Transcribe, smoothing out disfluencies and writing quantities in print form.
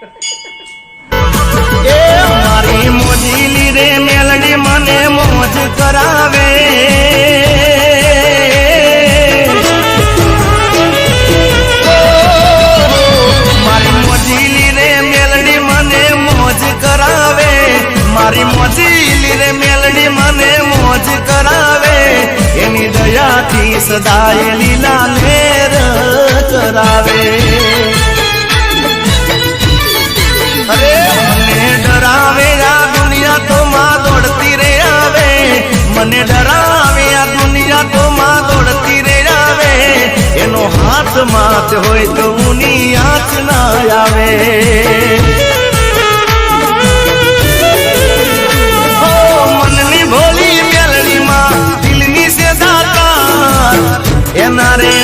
એ મારી મોજીલી રે મેલડી મને મોજ કરાવે મારી મોજીલી રે મેલડી મને મોજ કરાવે મારી મોજીલી રે મેલડી મને મોજ કરાવે એની દયાથી સદાય લીલા લેર કરાવે અરે મને ડરાવે આ દુનિયા તો માં દોડતી રે આવે મને ડરાવે આ દુનિયા તો માં દોડતી રે આવે એનો હાથ માથ હોય તો ઉની આંચ ના આવે મનની ભોલી મેલડી માં દિલની સે દાતા એના રે